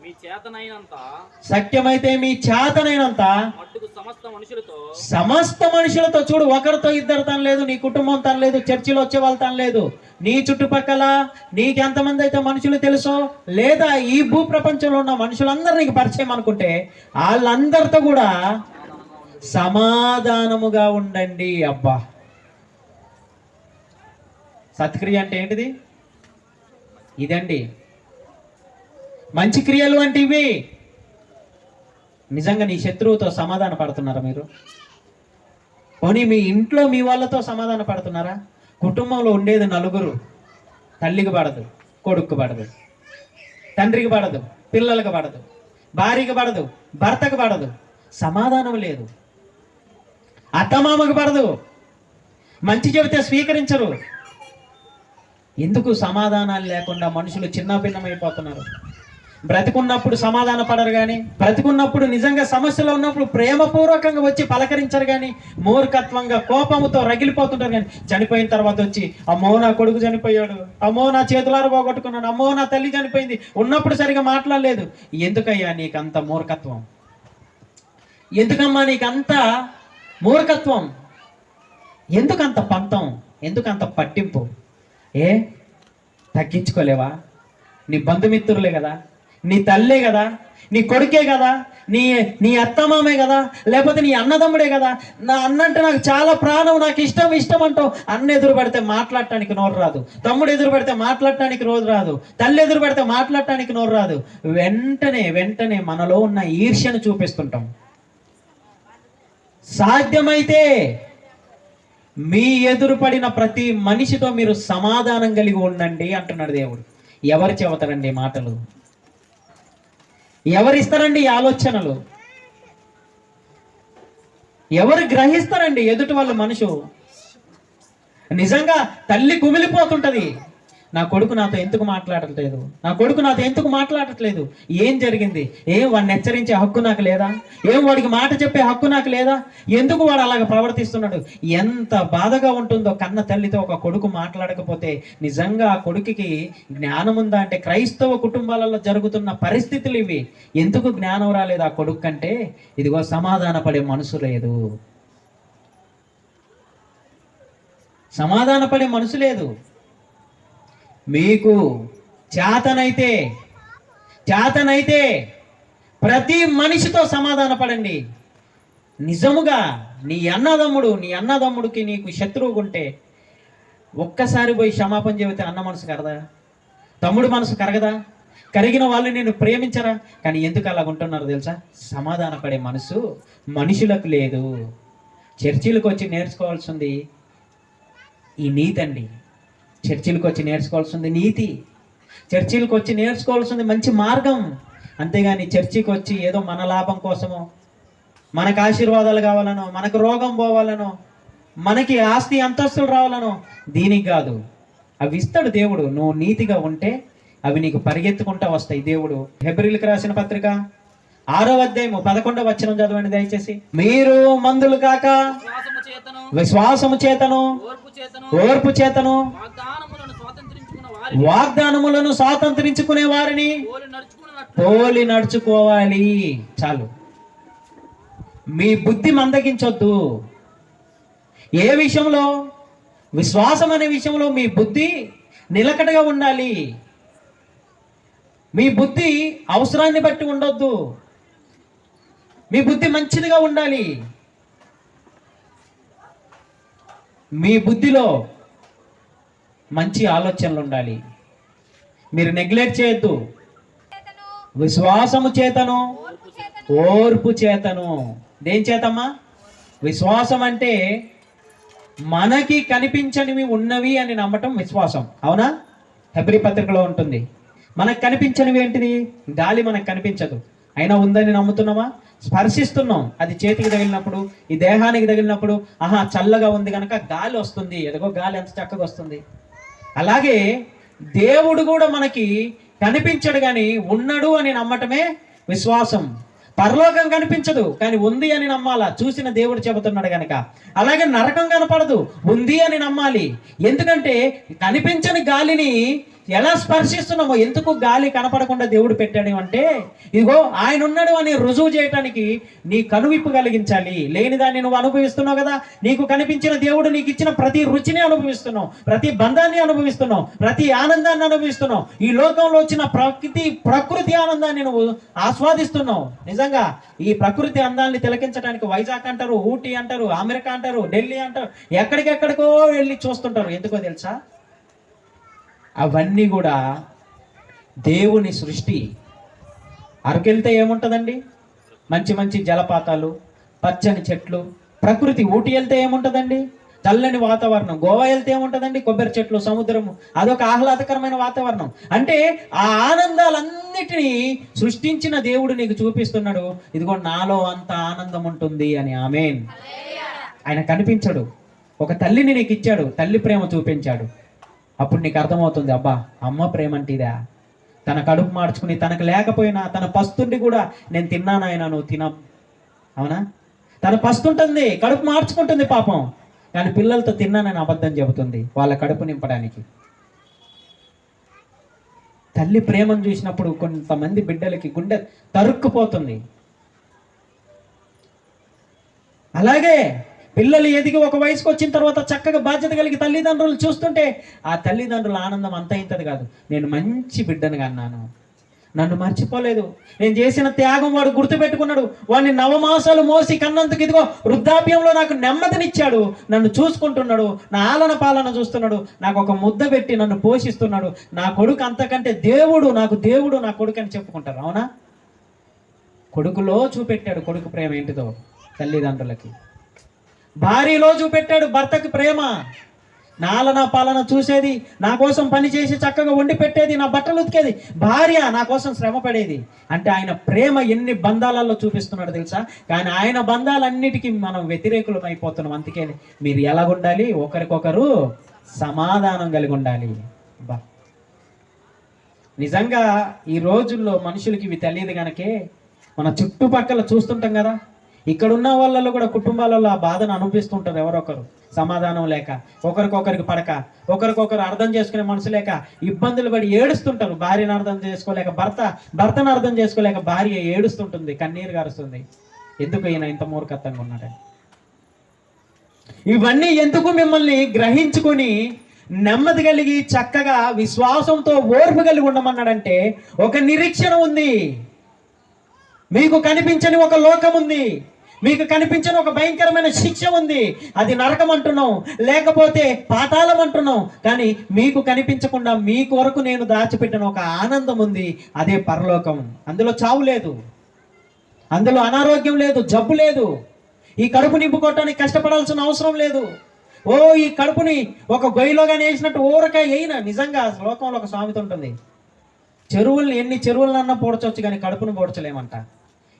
మీ చేతనైనంత సత్యమైతే మీ చేతనైనంత మట్టుకు సమస్త మనుషులతో చూడు, ఒకరితో ఇద్దరు తన లేదు, నీ కుటుంబం తన లేదు, చర్చిలో వచ్చే వాళ్ళు తన లేదు, నీ చుట్టుపక్కల నీకెంతమంది అయితే మనుషులు తెలుసో, లేదా ఈ భూ ప్రపంచంలో ఉన్న మనుషులందరూ నీకు పరిచయం అనుకుంటే వాళ్ళందరితో కూడా సమాధానముగా ఉండండి. అబ్బా, సత్క్రియ అంటే ఏంటిది? ఇదండి మంచి క్రియలు అంటే ఇవి. నిజంగా నీ శత్రువుతో సమాధాన పడుతున్నారా మీరు? పోనీ మీ ఇంట్లో మీ వాళ్ళతో సమాధాన పడుతున్నారా? కుటుంబంలో ఉండేది నలుగురు, తల్లికి పడదు, కొడుకు పడదు, తండ్రికి పడదు, పిల్లలకు పడదు, భార్యకి పడదు, భర్తకు పడదు, సమాధానం లేదు. అత్తమామకు పడదు, మంచి చెబితే స్వీకరించరు. ఎందుకు సమాధానాలు లేకుండా మనుషులు చిన్నభిన్నమైపోతున్నారు? బ్రతికున్నప్పుడు సమాధాన పడరు కానీ, బ్రతికున్నప్పుడు నిజంగా సమస్యలో ఉన్నప్పుడు ప్రేమపూర్వకంగా వచ్చి పలకరించరు కానీ, మూర్ఖత్వంగా కోపముతో రగిలిపోతుంటారు కానీ, చనిపోయిన తర్వాత వచ్చి అమ్మో నా కొడుకు చనిపోయాడు, అమ్మో నా చేతులారు పోగొట్టుకున్నాను, అమ్మో నా తల్లి చనిపోయింది, ఉన్నప్పుడు సరిగా మాట్లాడలేదు. ఎందుకయ్యా నీకంత మూర్ఖత్వం? ఎందుకమ్మా నీకంత మూర్ఖత్వం? ఎందుకంత పంతం? ఎందుకంత పట్టింపు? తగ్గించుకోలేవా? నీ బంధుమిత్రులే కదా, నీ తల్లే కదా, నీ కొడుకే కదా, నీ అత్తమామే కదా, లేకపోతే నీ అన్నదమ్ముడే కదా. నా అన్నంటే నాకు చాలా ప్రాణం, నాకు ఇష్టం అంటావు. అన్న ఎదురు పడితే మాట్లాడటానికి నోరు రాదు, తమ్ముడు ఎదురు పడితే మాట్లాడటానికి రోజు రాదు, తల్లి ఎదురు పడితే మాట్లాడటానికి నోరు రాదు. వెంటనే మనలో ఉన్న ఈర్ష్యను చూపిస్తుంటాం. సాధ్యమైతే మీ ఎదురు పడిన ప్రతి మనిషితో మీరు సమాధానం కలిగి ఉండండి అంటున్నాడు దేవుడు. ఎవరు చెబుతారండి మాటలు? ఎవరిస్తారండి ఆలోచనలు? ఎవరు గ్రహిస్తారండి ఎదుటి వాళ్ళ మనసు? నిజంగా తల్లి కుమిలిపోతుంటది, నా కొడుకు నాతో ఎందుకు మాట్లాడట్లేదు, నా కొడుకు నాతో ఎందుకు మాట్లాడట్లేదు, ఏం జరిగింది, వాడిని హెచ్చరించే హక్కు నాకు లేదా, వాడికి మాట చెప్పే హక్కు నాకు లేదా, ఎందుకు వాడు అలాగ ప్రవర్తిస్తున్నాడు? ఎంత బాధగా ఉంటుందో కన్న తల్లితో ఒక కొడుకు మాట్లాడకపోతే. నిజంగా ఆ కొడుకుకి జ్ఞానం ఉందా అంటే, క్రైస్తవ కుటుంబాలలో జరుగుతున్న పరిస్థితులు ఇవి. ఎందుకు జ్ఞానం రాలేదు ఆ కొడుకు అంటే, ఇదిగో సమాధాన పడే మనసు లేదు, సమాధాన పడే మనసు లేదు. మీకు చేతనైతే ప్రతి మనిషితో సమాధాన పడండి. నిజముగా నీ అన్నదమ్ముడికి నీకు శత్రువు ఉంటే ఒక్కసారి పోయి క్షమాపణ చెబితే అన్న మనసు కరదా? తమ్ముడు మనసు కరగదా? కరిగిన వాళ్ళు నేను ప్రేమించరా? కానీ ఎందుకు అలా ఉంటున్నారు తెలుసా? సమాధాన పడే మనసు మనుషులకు లేదు. చర్చిలకు వచ్చి నేర్చుకోవాల్సింది ఈ నీతి అండి. చర్చిలకు వచ్చి నేర్చుకోవాల్సింది నీతి, చర్చిలకు వచ్చి నేర్చుకోవాల్సింది మంచి మార్గం. అంతేగాని చర్చికి వచ్చి ఏదో మన లాభం కోసమో, మనకు ఆశీర్వాదాలు కావాలనో, మనకు రోగం పోవాలనో, మనకి ఆస్తి అంతస్తులు రావాలనో దీనికి కాదు. అవి ఇస్తాడు దేవుడు. నువ్వు నీతిగా ఉంటే అవి నీకు పరిగెత్తుకుంటా వస్తాయి. దేవుడు హెబ్రీయులకు రాసిన పత్రిక 6వ అధ్యాయము 11వ వచనం చదవండి దయచేసి. మీరు మందులు కాక విశ్వాసము చేతను ఓర్పు చేతను వాగ్దానములను స్వాతంత్రించుకునే వారిని పోలి నడుచుకోవాలి. చాలు. మీ బుద్ధి మందగించొద్దు. ఏ విషయంలో? విశ్వాసం అనే విషయంలో మీ బుద్ధి నిలకడగా ఉండాలి. మీ బుద్ధి అవసరాన్ని బట్టి ఉండొద్దు. మీ బుద్ధి మంచిదిగా ఉండాలి. మీ బుద్ధిలో మంచి ఆలోచనలు ఉండాలి. మీరు నెగ్లెక్ట్ చేయొద్దు. విశ్వాసము చేతను ఓర్పు చేతను. దేని చేతమ్మా? విశ్వాసం అంటే మనకి కనిపించనివి ఉన్నవి అని నమ్మటం విశ్వాసం. అవునా? హెబ్రీ పత్రికలో ఉంటుంది. మనకు కనిపించనివి ఏంటిది? గాలి మనకు కనిపించదు, అయినా ఉందని నమ్ముతున్నామా? స్పర్శిస్తున్నాం. అది చేతికి తగిలినప్పుడు, ఈ దేహానికి తగిలినప్పుడు చల్లగా ఉంది కనుక గాలి వస్తుంది. ఎదుగో గాలి ఎంత చక్కగా వస్తుంది. అలాగే దేవుడు కూడా మనకి కనిపించడు కానీ ఉన్నాడు అని నమ్మటమే విశ్వాసం. పరలోకం కనిపించదు కానీ ఉంది అని నమ్మాలా, చూసిన దేవుడు చెబుతున్నాడు కనుక. అలాగే నరకం కనపడదు, ఉంది అని నమ్మాలి. ఎందుకంటే కనిపించని గాలిని ఎలా స్పర్శిస్తున్నామో. ఎందుకు గాలి కనపడకుండా దేవుడు పెట్టాడు అంటే, ఇదిగో ఆయన ఉన్నాడు అని రుజువు చేయటానికి నీ కనువిప్పు కలిగించాలి. లేని దాన్ని నువ్వు అనుభవిస్తున్నావు కదా. నీకు కనిపించిన దేవుడు నీకు ఇచ్చిన ప్రతి రుచిని అనుభవిస్తున్నావు, ప్రతి బంధాన్ని అనుభవిస్తున్నావు, ప్రతి ఆనందాన్ని అనుభవిస్తున్నావు. ఈ లోకంలో వచ్చిన ప్రకృతి ఆనందాన్ని నువ్వు ఆస్వాదిస్తున్నావు. నిజంగా ఈ ప్రకృతి అందాన్ని తిలకించడానికి వైజాగ్ అంటారు, ఊటీ అంటారు, అమెరికా అంటారు, ఢిల్లీ అంటారు, ఎక్కడికెక్కడికో వెళ్ళి చూస్తుంటారు. ఎందుకో తెలుసా? అవన్నీ కూడా దేవుని సృష్టి. అరకెళ్తే ఏముంటుందండి? మంచి మంచి జలపాతాలు, పచ్చని చెట్లు, ప్రకృతి. ఊటీ వెళ్తే ఏముంటుందండి? చల్లని వాతావరణం. గోవా వెళ్తే ఏముంటుందండి? కొబ్బరి చెట్లు, సముద్రము. అదొక ఆహ్లాదకరమైన వాతావరణం. అంటే ఆ ఆనందాలన్నిటినీ సృష్టించిన దేవుడు నీకు చూపిస్తున్నాడు, ఇదిగో నాలో అంత ఆనందం ఉంటుంది అని. ఆమేన్. ఆయన కనిపించడు. ఒక తల్లిని నీకు ఇచ్చాడు, తల్లి ప్రేమ చూపించాడు. అప్పుడు నీకు అర్థమవుతుంది, అబ్బా అమ్మ ప్రేమ అంటే ఇదా. తన కడుపు మార్చుకుని తనకు లేకపోయినా తన పస్తుండి కూడా నేను తిన్నాను ఆయన, నువ్వు తిన. అవునా? తన పస్తుంటుంది, కడుపు మార్చుకుంటుంది పాపం, కానీ పిల్లలతో తిన్నానని అబద్ధం చెబుతుంది వాళ్ళ కడుపు నింపడానికి. తల్లి ప్రేమను చూసినప్పుడు కొంతమంది బిడ్డలకి గుండె తరుక్కుపోతుంది. అలాగే పిల్లలు ఎదిగి ఒక వయసుకు వచ్చిన తర్వాత చక్కగా బాధ్యత కలిగి తల్లిదండ్రులు చూస్తుంటే ఆ తల్లిదండ్రుల ఆనందం అంత ఇంతది కాదు. నేను మంచి బిడ్డనుగా అన్నాను, నన్ను మర్చిపోలేదు, నేను చేసిన త్యాగం వాడు గుర్తుపెట్టుకున్నాడు, వాడిని నవమాసాలు మోసి కన్నందుకు ఇదిగో వృద్ధాప్యంలో నాకు నెమ్మదినిచ్చాడు, నన్ను చూసుకుంటున్నాడు, నా ఆలన పాలన చూస్తున్నాడు, నాకు ఒక ముద్ద పెట్టి నన్ను పోషిస్తున్నాడు, నా కొడుకు అంతకంటే దేవుడు, నాకు దేవుడు నా కొడుకు అని చెప్పుకుంటారు. అవునా? కొడుకులో చూపెట్టాడు కొడుకు ప్రేమ ఏంటిదో తల్లిదండ్రులకి. భార్యలో చూపెట్టాడు భర్తకి ప్రేమ. నాలన పాలన చూసేది, నా కోసం పని చేసి చక్కగా వండి పెట్టేది, నా బట్టలు ఉతికేది భార్య, నా కోసం శ్రమ పడేది. అంటే ఆయన ప్రేమ ఎన్ని బంధాలలో చూపిస్తున్నాడు తెలుసా? కానీ ఆయన బంధాలన్నిటికీ మనం వ్యతిరేకులం అయిపోతున్నాం. అందుకే మీరు ఎలాగుండాలి? ఒకరికొకరు సమాధానం కలిగి ఉండాలి. బా నిజంగా ఈ రోజుల్లో మనుషులకి ఇవి తెలియదు కనుకే మన చుట్టుపక్కల చూస్తుంటాం కదా. ఇక్కడ ఉన్న వాళ్ళలో కూడా కుటుంబాలలో ఆ బాధను అనుభవిస్తుంటారు. ఎవరొకరు సమాధానం లేక, ఒకరికొకరికి పడక, ఒకరికొకరు అర్థం చేసుకునే మనసు లేక ఇబ్బందులు పడి ఏడుస్తుంటారు. భార్యను అర్థం చేసుకోలేక భర్తను అర్థం చేసుకోలేక భార్య ఏడుస్తుంటుంది, కన్నీరు గారుస్తుంది. ఎందుకు ఈయన ఇంత మూర్ఖత్వంగా ఉన్నాడని. ఇవన్నీ ఎందుకు మిమ్మల్ని గ్రహించుకొని నెమ్మది కలిగి చక్కగా విశ్వాసంతో ఓర్పు కలిగి ఉండమన్నాడంటే ఒక నిరీక్షణ ఉంది. మీకు కనిపించని ఒక లోకం ఉంది, మీకు కనిపించని ఒక భయంకరమైన శిక్ష ఉంది. అది నరకం అంటున్నాం, లేకపోతే పాతాళం అంటున్నాం. కానీ మీకు కనిపించకుండా మీ కొరకు నేను దాచిపెట్టిన ఒక ఆనందం ఉంది, అదే పరలోకం. అందులో చావు లేదు, అందులో అనారోగ్యం లేదు, జబ్బు లేదు. ఈ కడుపు నింపుకోవటానికి కష్టపడాల్సిన అవసరం లేదు. ఈ కడుపుని ఒక గొయ్యిలోగానే వేసినట్టు ఊరకాయ అయినా. నిజంగా లోకంలో ఒక సామెత ఉంటుంది, ఎన్ని చెరువులన్నా పోడ్చవచ్చు కానీ కడుపును పోడ్చలేమంట.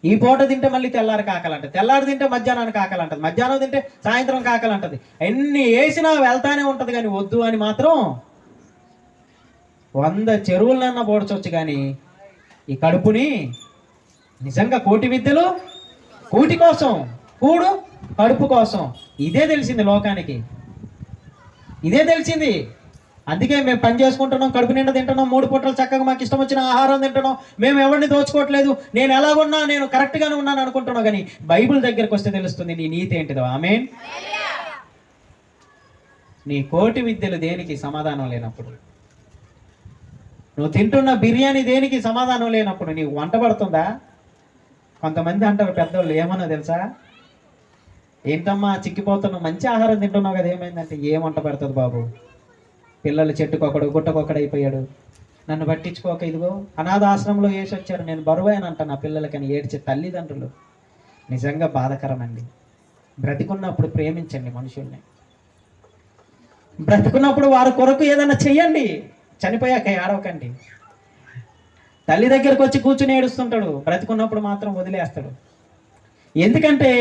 ఈ పూట తింటే మళ్ళీ తెల్లారి కాకలంట, తెల్లారి తింటే మధ్యాహ్నానికి కాకలంటది, మధ్యాహ్నం తింటే సాయంత్రం కాకలంటది. ఎన్ని వేసినా వెళ్తానే ఉంటది, కానీ వద్దు అని మాత్రం 100 చెరువులన్నా పోడ్చవచ్చు కానీ ఈ కడుపుని. నిజంగా కోటి విద్యలు కూటి కోసం, కూడు కడుపు కోసం. ఇదే తెలిసింది లోకానికి, ఇదే తెలిసింది. అందుకే మేము పని చేసుకుంటున్నాం, కడుపు నిండా తింటున్నాం, 3 పూటలు చక్కగా మాకు ఇష్టం వచ్చిన ఆహారం తింటున్నాం, మేము ఎవరిని దోచుకోవట్లేదు, నేను ఎలాగున్నా నేను కరెక్ట్గానే ఉన్నాను అనుకుంటున్నావు. కానీ బైబిల్ దగ్గరకు వస్తే తెలుస్తుంది నీ నీతి ఏంటిదో. ఆమేన్. నీ కోటి విద్యలు దేనికి సమాధానం లేనప్పుడు, నువ్వు తింటున్న బిర్యానీ దేనికి సమాధానం లేనప్పుడు నీకు వంట పడుతుందా? కొంతమంది అంటారు పెద్దోళ్ళు, ఏమన్నా తెలుసా, ఏంటమ్మా చిక్కిపోతున్నావు, మంచి ఆహారం తింటున్నావు కదా, ఏమైందంటే ఏం వంట పెడుతుంది బాబు, పిల్లలు చెట్టుకొకడు గుట్టకొకడు అయిపోయాడు, నన్ను పట్టించుకోక ఇదిగో అనాథ ఆశ్రమంలో వేసి వచ్చారు, నేను బరువైనంట నా పిల్లలకని ఏడ్చే తల్లిదండ్రులు. నిజంగా బాధకరం అండి. బ్రతికున్నప్పుడు ప్రేమించండి మనుషుల్ని, బ్రతికున్నప్పుడు వారి కొరకు ఏదైనా చెయ్యండి, చనిపోయాక ఏడవకండి. తల్లి దగ్గరకు వచ్చి కూర్చుని ఏడుస్తుంటాడు, బ్రతికున్నప్పుడు మాత్రం వదిలేస్తాడు. ఎందుకంటే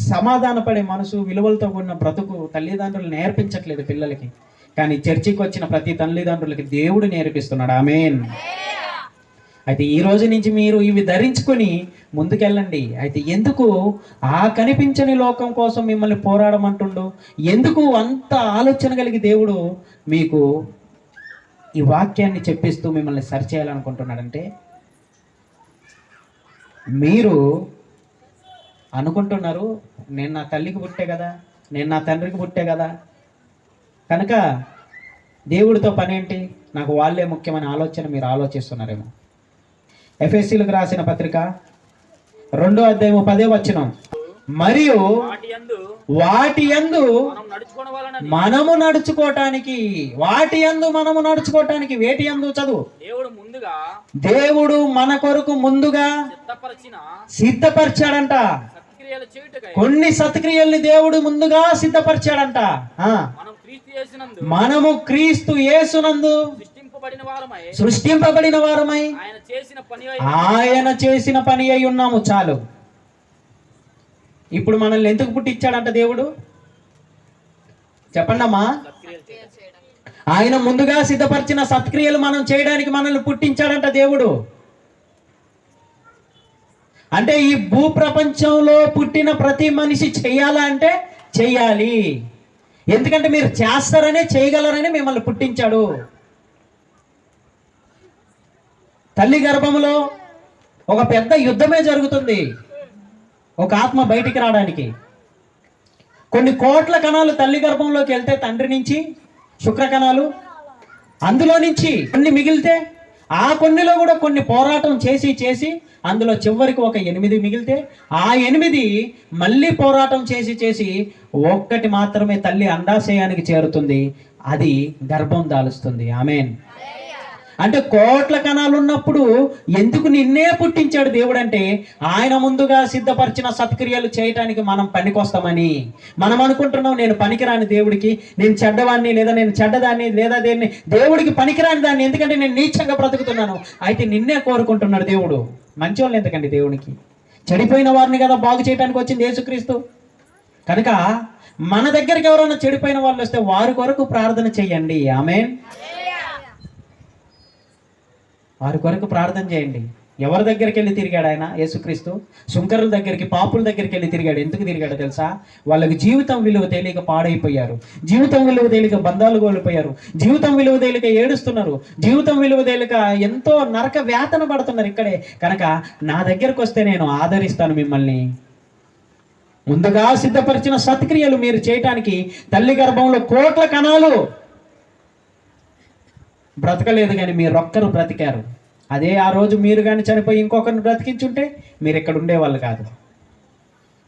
సమాధానపడే మనసు, విలువలతో కూడిన బ్రతుకు తల్లిదండ్రులు నేర్పించట్లేదు పిల్లలకి. కానీ చర్చికి వచ్చిన ప్రతి తల్లిదండ్రులకి దేవుడు నేర్పిస్తున్నాడు. ఆమేన్. అయితే ఈ రోజు నుంచి మీరు ఇవి ధరించుకొని ముందుకెళ్ళండి. అయితే ఎందుకు ఆ కనిపించని లోకం కోసం మిమ్మల్ని పోరాడమంటుండు? ఎందుకు అంత ఆలోచన కలిగి దేవుడు మీకు ఈ వాక్యాన్ని చెప్పిస్తూ మిమ్మల్ని సరిచేయాలనుకుంటున్నాడంటే, మీరు అనుకుంటున్నారు నేను నా తల్లికి పుట్టే కదా, నేను నా తండ్రికి పుట్టే కదా, కనుక దేవుడితో పని ఏంటి, నాకు వాళ్ళే ముఖ్యమైన ఆలోచన మీరు ఆలోచిస్తున్నారేమో. ఎఫెసీలకు రాసిన పత్రిక 2వ అధ్యాయము 10వ వచనం, మరియు వాటి యందు మనము నడుచుకోవటానికి, వాటి యందు మనము నడుచుకోవటానికి, వేటి యందు చదువు, దేవుడు మన కొరకు ముందుగా సిద్ధపరిచాడంట. కొన్ని సత్క్రియల్ని దేవుడు ముందుగా సిద్ధపరిచాడంట. మనము క్రీస్తు యేసునందు సృష్టింపబడిన వారమై ఆయన చేసిన పని అయి ఉన్నాము. చాలు. ఇప్పుడు మనల్ని ఎందుకు పుట్టించాడంట దేవుడు చెప్పండమ్మా? ఆయన ముందుగా సిద్ధపరిచిన సత్క్రియలు మనం చేయడానికి మనల్ని పుట్టించాడంట దేవుడు. అంటే ఈ భూప్రపంచంలో పుట్టిన ప్రతి మనిషి చెయ్యాలా అంటే చెయ్యాలి. ఎందుకంటే మీరు చేస్తారనే, చేయగలరని మిమ్మల్ని పుట్టించాడు. తల్లి గర్భంలో ఒక పెద్ద యుద్ధమే జరుగుతుంది ఒక ఆత్మ బయటికి రావడానికి. కొన్ని కోట్ల కణాలు తల్లి గర్భంలోకి వెళ్తే తండ్రి నుంచి, శుక్ర కణాలు, అందులో నుంచి కొన్ని మిగిలితే ఆ కొన్నిలో కూడా కొన్ని పోరాటం చేసి చేసి అందులో చివరికి ఒక 8 మిగిలితే ఆ 8 మళ్ళీ పోరాటం చేసి చేసి ఒక్కటి మాత్రమే తల్లి అండాశయానికి చేరుతుంది, అది గర్భం దాలుస్తుంది. ఆమేన్. అంటే కోట్ల కణాలు ఉన్నప్పుడు ఎందుకు నిన్నే పుట్టించాడు దేవుడు అంటే, ఆయన ముందుగా సిద్ధపరిచిన సత్క్రియలు చేయటానికి మనం పనికొస్తామని. మనం అనుకుంటున్నాం నేను పనికిరాని దేవుడికి, నేను చెడ్డవాడిని, లేదా నేను చెడ్డదాన్ని, లేదా దేన్ని దేవుడికి పనికిరాని దాన్ని, ఎందుకంటే నేను నీచంగా బ్రతుకుతున్నాను. అయితే నిన్నే కోరుకుంటున్నాడు దేవుడు. మంచి వాళ్ళు ఎందుకండి దేవునికి? చెడిపోయిన వారిని కదా బాగు చేయడానికి వచ్చింది యేసుక్రీస్తు. కనుక మన దగ్గరికి ఎవరైనా చెడిపోయిన వాళ్ళు వస్తే వారి కొరకు ప్రార్థన చెయ్యండి. ఆమేన్. వారి కొరకు ప్రార్థన చేయండి. ఎవరి దగ్గరికి వెళ్ళి తిరిగాడు ఆయన యేసుక్రీస్తు? సుంకరుల దగ్గరికి, పాపుల దగ్గరికి వెళ్ళి తిరిగాడు. ఎందుకు తిరిగాడో తెలుసా? వాళ్ళకి జీవితం విలువ తెలియక పాడైపోయారు, జీవితం విలువ తెలియక బంధాలు కోల్పోయారు, జీవితం విలువ తెలియక ఏడుస్తున్నారు, జీవితం విలువ తెలియక ఎంతో నరక వేతన పడుతున్నారు ఇక్కడే. కనుక నా దగ్గరకు వస్తే నేను ఆదరిస్తాను మిమ్మల్ని. ముందుగా సిద్ధపరిచిన సత్క్రియలు మీరు చేయటానికి తల్లి గర్భంలో కోట్ల కణాలు బ్రతకలేదు, కానీ మీరొక్కరు బ్రతికారు. అదే ఆ రోజు మీరు కానీ చనిపోయి ఇంకొకరిని బ్రతికించుంటే మీరు ఇక్కడ ఉండేవాళ్ళు కాదు.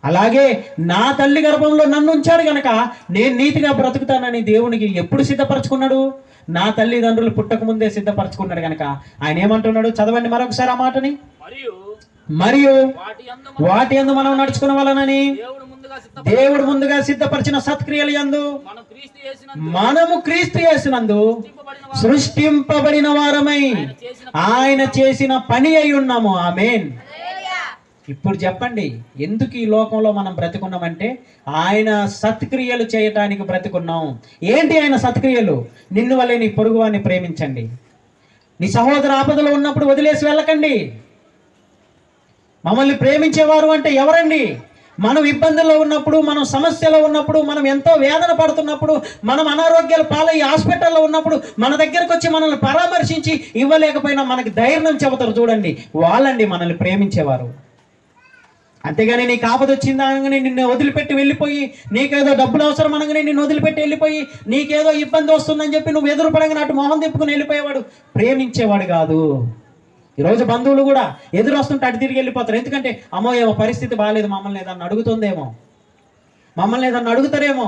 అలాగే నా తల్లి గర్భంలో నన్ను ఉంచాడు కనుక నేను నీతిగా బ్రతుకుతానని దేవునికి ఎప్పుడు సిద్ధపరచుకున్నాడు? నా తల్లిదండ్రులు పుట్టక ముందే సిద్ధపరచుకున్నాడు కనుక ఆయన ఏమంటున్నాడు? చదవండి మరొకసారి ఆ మాటని. మరియు వాటి యందు మనం నడుచుకున్న వలనని దేవుడు ముందుగా సిద్ధపరిచిన సత్క్రియలు యందు మనము క్రీస్తు యేసునందు సృష్టింపబడిన వారమై ఆయన చేసిన పని అయి ఉన్నాము. ఆమేన్. ఇప్పుడు చెప్పండి, ఎందుకు ఈ లోకంలో మనం బ్రతికున్నామంటే ఆయన సత్క్రియలు చేయటానికి బ్రతికున్నాం. ఏంటి ఆయన సత్క్రియలు? నిన్ను వల్లే నీ పొరుగువాన్ని ప్రేమించండి, నీ సహోదర ఆపదలో ఉన్నప్పుడు వదిలేసి వెళ్ళకండి. మమ్మల్ని ప్రేమించేవారు అంటే ఎవరండి? మనం ఇబ్బందుల్లో ఉన్నప్పుడు, మనం సమస్యలో ఉన్నప్పుడు, మనం ఎంతో వేదన పడుతున్నప్పుడు, మనం అనారోగ్యాలు పాలయ్యి హాస్పిటల్లో ఉన్నప్పుడు మన దగ్గరకు వచ్చి మనల్ని పరామర్శించి ఇవ్వలేకపోయినా మనకి ధైర్యం చెబుతారు చూడండి, వాళ్ళండి మనల్ని ప్రేమించేవారు. అంతేగాని నీకు ఆపద వచ్చిందా అనగానే నిన్ను వదిలిపెట్టి వెళ్ళిపోయి, నీకేదో డబ్బులు అవసరం అనగానే నిన్ను వదిలిపెట్టి వెళ్ళిపోయి, నీకేదో ఇబ్బంది వస్తుందని చెప్పి నువ్వు ఎదురు పడగానే అటు మొహం తిప్పుకుని వెళ్ళిపోయేవాడు ప్రేమించేవాడు కాదు. ఈరోజు బంధువులు కూడా ఎదురు వస్తుంటే అటు తిరిగి వెళ్ళిపోతారు. ఎందుకంటే అమ్మో ఏమో పరిస్థితి బాగాలేదు, మమ్మల్ని ఏదన్నా అడుగుతుందేమో, మమ్మల్ని ఏదన్నా అడుగుతారేమో.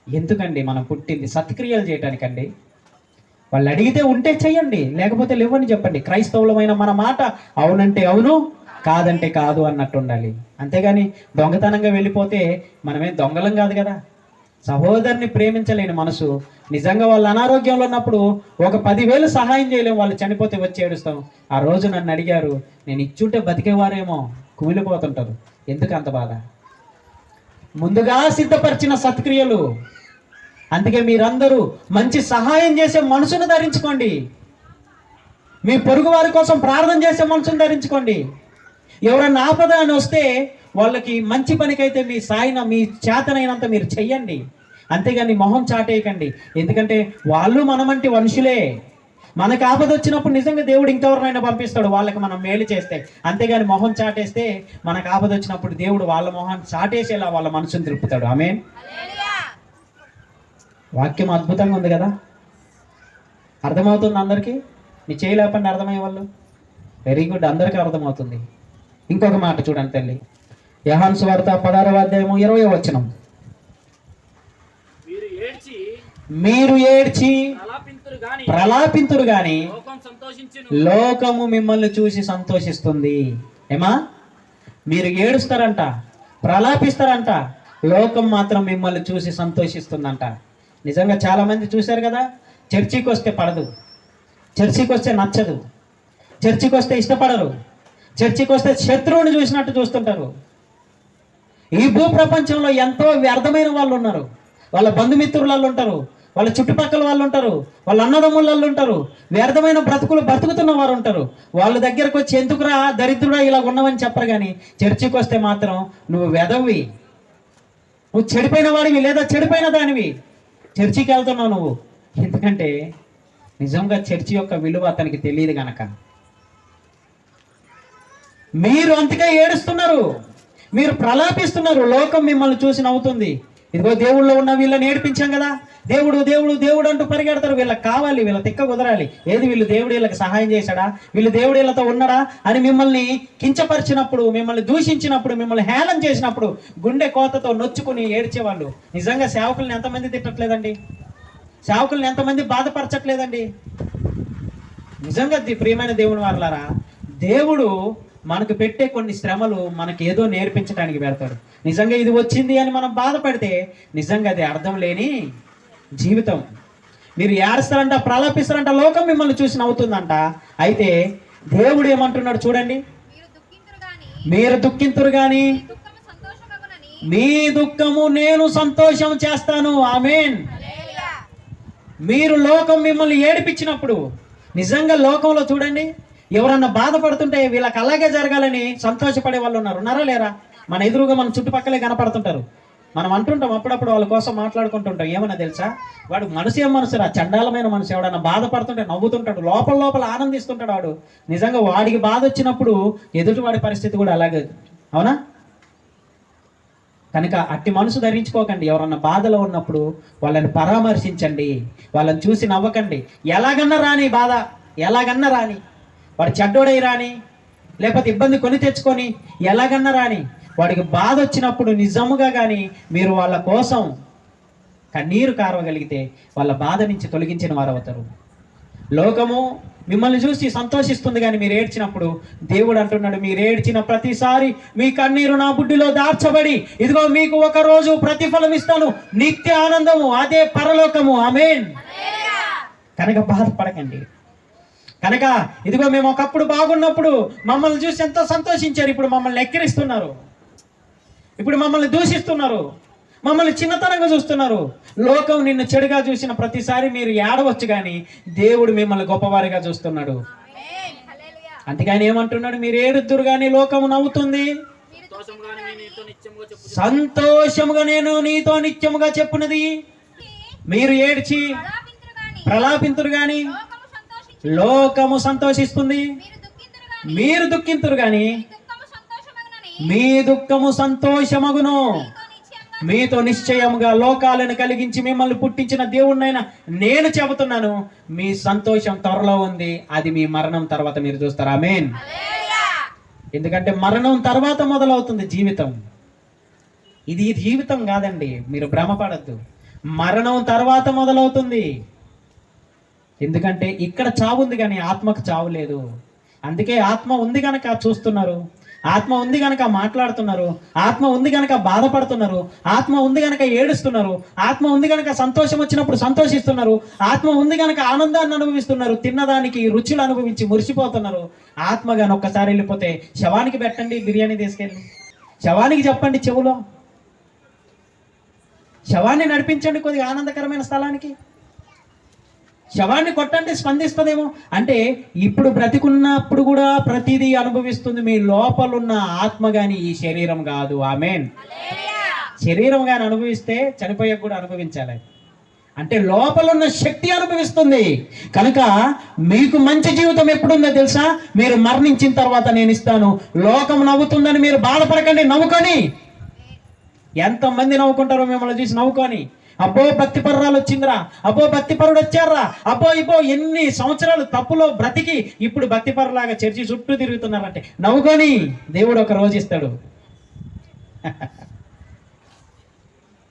ఎందుకండి మనం పుట్టింది? సత్క్రియలు చేయటానికండి. వాళ్ళు అడిగితే ఉంటే చెయ్యండి, లేకపోతే లేవని చెప్పండి. క్రైస్తవులమైన మన మాట అవునంటే అవును, కాదంటే కాదు అన్నట్టు ఉండాలి. అంతేగాని దొంగతనంగా వెళ్ళిపోతే మనమేం దొంగలం కాదు కదా. సహోదరుని ప్రేమించలేని మనసు, నిజంగా వాళ్ళు అనారోగ్యంలో ఉన్నప్పుడు ఒక 10,000 సహాయం చేయలేము, వాళ్ళు చనిపోతే వచ్చి ఏడుస్తాం. ఆ రోజు నన్ను అడిగారు, నేను ఇచ్చుంటే బతికేవారేమో, కుమిలిపోతుంటారు. ఎందుకు అంత బాధ? ముందుగా సిద్ధపరిచిన సత్క్రియలు. అందుకే మీరందరూ మంచి సహాయం చేసే మనసును ధరించుకోండి. మీ పొరుగు వారి కోసం ప్రార్థన చేసే మనసును ధరించుకోండి. ఎవరన్నా ఆపద అని వస్తే వాళ్ళకి మంచి పనికైతే మీ సాయన, మీ చేతనైనంత మీరు చెయ్యండి. అంతేగాని మొహం చాటేయకండి. ఎందుకంటే వాళ్ళు మనమంటి మనుషులే. మనకు ఆపద వచ్చినప్పుడు నిజంగా దేవుడు ఇంకెవరినైనా పంపిస్తాడు వాళ్ళకి మనం మేలు చేస్తే. అంతేగాని మొహం చాటేస్తే మనకు ఆపద వచ్చినప్పుడు దేవుడు వాళ్ళ మొహాన్ని చాటేసేలా వాళ్ళ మనసును తిప్పుతాడు. ఆమేన్. వాక్యం అద్భుతంగా ఉంది కదా, అర్థమవుతుంది అందరికీ? నీ చేయలేపండి అర్థమయ్యే వాళ్ళు. వెరీ గుడ్, అందరికీ అర్థమవుతుంది. ఇంకొక మాట చూడండి తల్లి, యోహాను సువార్త 16వ అధ్యాయము 20వ వచనం. మీరు ఏడ్చి ప్రలాపింతురు గాని లోకము మిమ్మల్ని చూసి సంతోషిస్తుంది. ఏమా, మీరు ఏడుస్తారంట, ప్రలాపిస్తారంట, లోకం మాత్రం మిమ్మల్ని చూసి సంతోషిస్తుందంట. నిజంగా చాలా మంది చూశారు కదా, చర్చికి వస్తే పడదు, చర్చికి వస్తే నచ్చదు, చర్చికి వస్తే ఇష్టపడరు, చర్చికి వస్తే శత్రువుని చూసినట్టు చూస్తుంటారు. ఈ భూ ప్రపంచంలో ఎంతో వ్యర్థమైన వాళ్ళు ఉన్నారు. వాళ్ళ బంధుమిత్రులలో ఉంటారు, వాళ్ళ చుట్టుపక్కల వాళ్ళు ఉంటారు, వాళ్ళ అన్నదమ్ములలో ఉంటారు, వ్యర్థమైన బ్రతుకులు బ్రతుకుతున్న వారు ఉంటారు. వాళ్ళ దగ్గరకు వచ్చి ఎందుకురా దరిద్రుడా ఇలా ఉన్నావని చెప్పరు. కానీ చర్చికి వస్తే మాత్రం నువ్వు వెదవి, నువ్వు చెడిపోయిన వాడివి లేదా చెడిపోయిన దానివి, చర్చికి వెళ్తున్నావు నువ్వు. ఎందుకంటే నిజంగా చర్చి యొక్క విలువ అతనికి తెలియదు గనక. మీరు అంతగా ఏడుస్తున్నారు, మీరు ప్రలాపిస్తున్నారు, లోకం మిమ్మల్ని చూసి నవ్వుతుంది. ఇదిగో దేవుళ్ళో ఉన్న వీళ్ళని ఏడిపించాం కదా, దేవుడు దేవుడు దేవుడు అంటూ పరిగెడతారు. వీళ్ళకి కావాలి, వీళ్ళ తిక్క కుదరాలి. ఏది వీళ్ళు దేవుడు వీళ్ళకి సహాయం చేశాడా, వీళ్ళు దేవుడు వీళ్ళతో ఉన్నాడా అని మిమ్మల్ని కించపరిచినప్పుడు, మిమ్మల్ని దూషించినప్పుడు, మిమ్మల్ని హేళన చేసినప్పుడు గుండె కోతతో నొచ్చుకుని ఏడ్చేవాళ్ళు. నిజంగా సేవకుల్ని ఎంతమంది తిట్టట్లేదండి, సేవకుల్ని ఎంతమంది బాధపరచట్లేదండి. నిజంగా ప్రియమైన దేవుని వారలారా, దేవుడు మనకు పెట్టే కొన్ని శ్రమలు మనకి ఏదో నేర్పించడానికి పెడతాడు. నిజంగా ఇది వచ్చింది అని మనం బాధపడితే నిజంగా అది అర్థం లేని జీవితం. మీరు ఏడుస్తారంట, ప్రలాపిస్తారంట, లోకం మిమ్మల్ని చూసి నవ్వుతుందంట. అయితే దేవుడు ఏమంటున్నాడు చూడండి, మీరు దుఃఖింతురు గాని మీ దుఃఖము నేను సంతోషం చేస్తాను. ఆమేన్. మీరు లోకం మిమ్మల్ని ఏడిపించినప్పుడు, నిజంగా లోకంలో చూడండి, ఎవరన్నా బాధపడుతుంటే వీళ్ళకి అలాగే జరగాలని సంతోషపడే వాళ్ళు ఉన్నారా లేరా? మన ఎదురుగా మన చుట్టుపక్కలే కనపడుతుంటారు. మనం అంటుంటాం అప్పుడప్పుడు వాళ్ళ కోసం మాట్లాడుకుంటుంటాం. ఏమన్నా తెలుసా, వాడు మనసు ఏం మనసురా, చండాలమైన మనసు. ఎవడన్నా బాధపడుతుంటే నవ్వుతుంటాడు, లోపల లోపల ఆనందిస్తుంటాడు వాడు. నిజంగా వాడికి బాధ వచ్చినప్పుడు ఎదుటివాడి పరిస్థితి కూడా అలాగే, అవునా? కనుక అట్టి మనసు ధరించుకోకండి. ఎవరన్నా బాధలో ఉన్నప్పుడు వాళ్ళని పరామర్శించండి, వాళ్ళని చూసి నవ్వకండి. ఎలాగన్నా రాని బాధ, ఎలాగన్నా రాని, వాడు చెడ్డోడై రాని, లేకపోతే ఇబ్బంది కొని తెచ్చుకొని ఎలాగన్నా రాని, వాడికి బాధ వచ్చినప్పుడు నిజముగా కానీ మీరు వాళ్ళ కోసం కన్నీరు కారవగలిగితే వాళ్ళ బాధ నుంచి తొలగించిన వారు అవుతారు. లోకము మిమ్మల్ని చూసి సంతోషిస్తుంది, కానీ మీరు ఏడ్చినప్పుడు దేవుడు అంటున్నాడు, మీరు ఏడ్చిన ప్రతిసారి మీ కన్నీరు నా బుడ్డిలో దార్చబడి ఇదిగో మీకు ఒక రోజు ప్రతిఫలం ఇస్తాను, నిత్య ఆనందము, అదే పరలోకము. ఆమేన్. కనుక బాధపడకండి. కనుక ఇదిగో మేము ఒకప్పుడు బాగున్నప్పుడు మమ్మల్ని చూసి ఎంతో సంతోషించారు, ఇప్పుడు మమ్మల్ని ఎక్కిరిస్తున్నారు, ఇప్పుడు మమ్మల్ని దూషిస్తున్నారు, మమ్మల్ని చిన్నతనంగా చూస్తున్నారు. లోకం నిన్ను చెడుగా చూసిన ప్రతిసారి మీరు ఏడవచ్చు, కానీ దేవుడు మిమ్మల్ని గొప్పవారిగా చూస్తున్నాడు. అందుకని ఏమంటున్నాడు, మీరు ఏడుద్దురు కానీ లోకము నవ్వుతుంది, సంతోషముగా నేను నీతో నిత్యముగా చెప్పున్నది. మీరు ఏడ్చి ప్రలాపింతురు గాని లోకము సంతోషిస్తుంది, మీరు దుఃఖింతురు గాని మీ దుఃఖము సంతోషమగును. మీతో నిశ్చయముగా లోకాలను కలిగించి మిమ్మల్ని పుట్టించిన దేవుణ్ణైనా నేను చెబుతున్నాను, మీ సంతోషం త్వరలో ఉంది, అది మీ మరణం తర్వాత మీరు చూస్తారు. ఆమేన్. ఎందుకంటే మరణం తర్వాత మొదలవుతుంది జీవితం. ఇది జీవితం కాదండి, మీరు భ్రమపడద్దు. మరణం తర్వాత మొదలవుతుంది. ఎందుకంటే ఇక్కడ చావు ఉంది కానీ ఆత్మకు చావు లేదు. అందుకే ఆత్మ ఉంది కనుక చూస్తున్నారు, ఆత్మ ఉంది కనుక మాట్లాడుతున్నారు, ఆత్మ ఉంది కనుక బాధపడుతున్నారు, ఆత్మ ఉంది కనుక ఏడుస్తున్నారు, ఆత్మ ఉంది కనుక సంతోషం వచ్చినప్పుడు సంతోషిస్తున్నారు, ఆత్మ ఉంది కనుక ఆనందాన్ని అనుభవిస్తున్నారు, తిన్నదానికి రుచులు అనుభవించి మురిసిపోతున్నారు. ఆత్మగాని ఒక్కసారి వెళ్ళిపోతే శవానికి పెట్టండి, బిర్యానీ తీసుకెళ్ళి శవానికి చెప్పండి, చెవులో శవాన్ని నడిపించండి కొద్దిగా ఆనందకరమైన స్థలానికి, శవాన్ని కొట్టండి, స్పందిస్తుందేమో. అంటే ఇప్పుడు బ్రతికున్నప్పుడు కూడా ప్రతిదీ అనుభవిస్తుంది మీ లోపలున్న ఆత్మ గాని, ఈ శరీరం కాదు. ఆమేన్. శరీరం కానీ అనుభవిస్తే చనిపోయాక కూడా అనుభవించాలి. అంటే లోపల ఉన్న శక్తి అనుభవిస్తుంది. కనుక మీకు మంచి జీవితం ఎప్పుడుందో తెలుసా? మీరు మరణించిన తర్వాత నేను ఇస్తాను. లోకం నవ్వుతుందని మీరు బాధపడకండి, నవ్వుకొని. ఎంతమంది నవ్వుకుంటారో మిమ్మల్ని చూసి నవ్వుకొని, అబ్బో భక్తిపరురాలు వచ్చిందిరా, అబ్బో భక్తిపరుడు వచ్చారా, అబ్బో ఇబ్బో ఎన్ని సంవత్సరాలు తప్పులో బ్రతికి ఇప్పుడు భక్తిపరులాగా చర్చి చుట్టూ తిరుగుతున్నారంటే నవ్వుకొని దేవుడు ఒక రోజు ఇస్తాడు.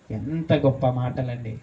ఎంత గొప్ప మాటలండి.